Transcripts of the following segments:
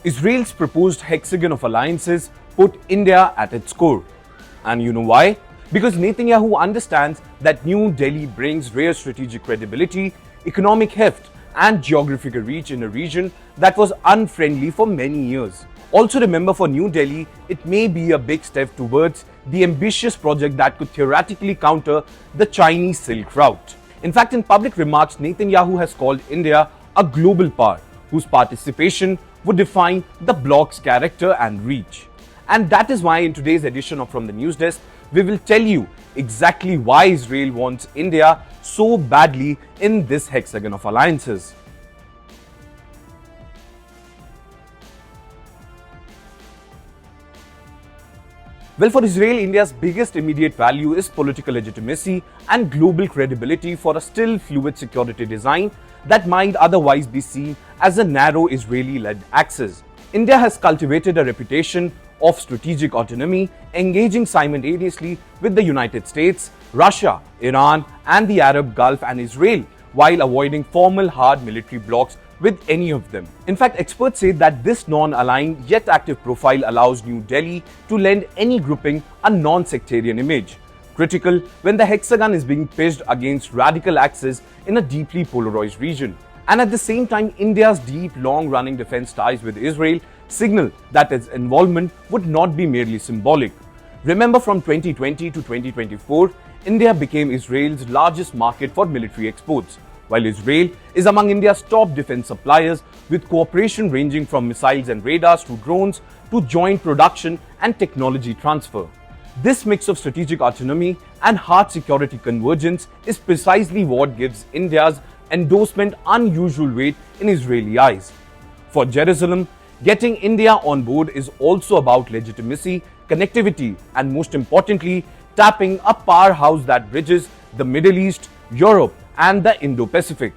Israel's proposed Hexagon of Alliances put India at its core. And you know why? Because Netanyahu understands that New Delhi brings rare strategic credibility, economic heft, and geographical reach in a region that was unfriendly for many years. Also remember, for New Delhi, it may be a big step towards the ambitious project that could theoretically counter the Chinese Silk Route. In fact, in public remarks, Netanyahu has called India a global power whose participation would define the Bloc's character and reach. And that is why in today's edition of From the News Desk, we will tell you exactly why Israel wants India so badly in this Hexagon of Alliances. Well, for Israel, India's biggest immediate value is political legitimacy and global credibility for a still fluid security design that might otherwise be seen as a narrow Israeli-led axis. India has cultivated a reputation of strategic autonomy, engaging simultaneously with the United States, Russia, Iran, and the Arab Gulf and Israel, while avoiding formal hard military blocs with any of them. In fact, experts say that this non-aligned yet active profile allows New Delhi to lend any grouping a non-sectarian image, critical when the hexagon is being pitched against radical axes in a deeply polarized region. And at the same time, India's deep, long-running defense ties with Israel signal that its involvement would not be merely symbolic. Remember, from 2020 to 2024, India became Israel's largest market for military exports, while Israel is among India's top defense suppliers, with cooperation ranging from missiles and radars to drones to joint production and technology transfer. This mix of strategic autonomy and hard security convergence is precisely what gives India's endorsement unusual weight in Israeli eyes. For Jerusalem, getting India on board is also about legitimacy, connectivity, and most importantly, tapping a powerhouse that bridges the Middle East, Europe, and the Indo-Pacific.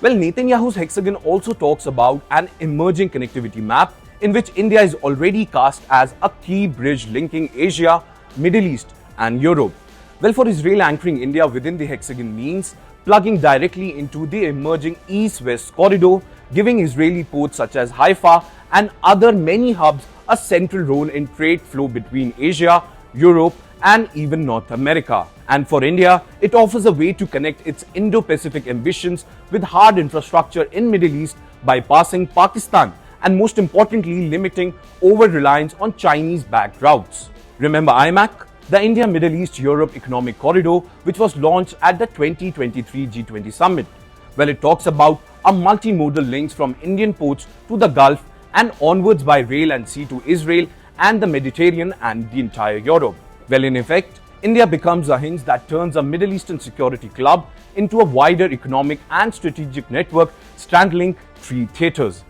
Well, Netanyahu's hexagon also talks about an emerging connectivity map in which India is already cast as a key bridge linking Asia, Middle East, and Europe. Well, for Israel, anchoring India within the hexagon means plugging directly into the emerging East-West corridor, giving Israeli ports such as Haifa and other many hubs a central role in trade flow between Asia, Europe, and even North America. And for India, it offers a way to connect its Indo-Pacific ambitions with hard infrastructure in Middle East, bypassing Pakistan and most importantly limiting over-reliance on Chinese-backed routes. Remember IMAC, the India-Middle East-Europe Economic Corridor, which was launched at the 2023 G20 Summit. Well, it talks about a multimodal links from Indian ports to the Gulf and onwards by rail and sea to Israel and the Mediterranean and the entire Europe. Well, in effect, India becomes a hinge that turns a Middle Eastern security club into a wider economic and strategic network straddling three theaters.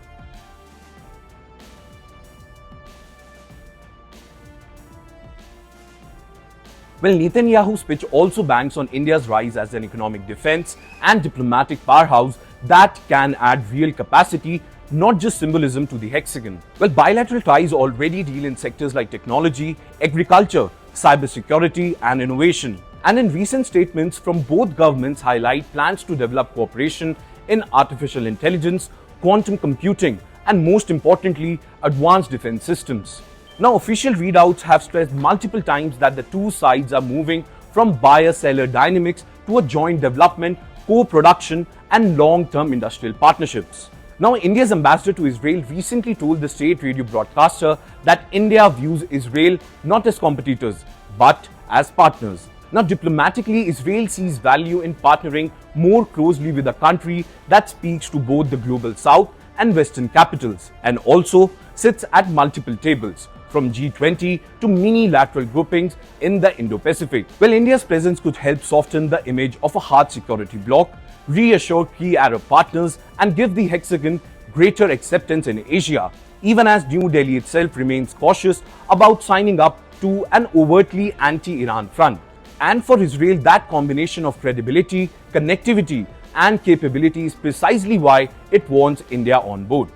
Well, Netanyahu's pitch also banks on India's rise as an economic defense and diplomatic powerhouse that can add real capacity, not just symbolism, to the hexagon. Well, bilateral ties already deal in sectors like technology, agriculture, cybersecurity, and innovation. And in recent statements from both governments highlight plans to develop cooperation in artificial intelligence, quantum computing, and most importantly, advanced defense systems. Now, official readouts have stressed multiple times that the two sides are moving from buyer-seller dynamics to a joint development, co-production, and long-term industrial partnerships. Now, India's ambassador to Israel recently told the state radio broadcaster that India views Israel not as competitors, but as partners. Now, diplomatically, Israel sees value in partnering more closely with a country that speaks to both the global south and western capitals, and also sits at multiple tables, from G20 to mini-lateral groupings in the Indo-Pacific. Well, India's presence could help soften the image of a hard security bloc, reassure key Arab partners, and give the hexagon greater acceptance in Asia, even as New Delhi itself remains cautious about signing up to an overtly anti-Iran front. And for Israel, that combination of credibility, connectivity, and capability is precisely why it wants India on board.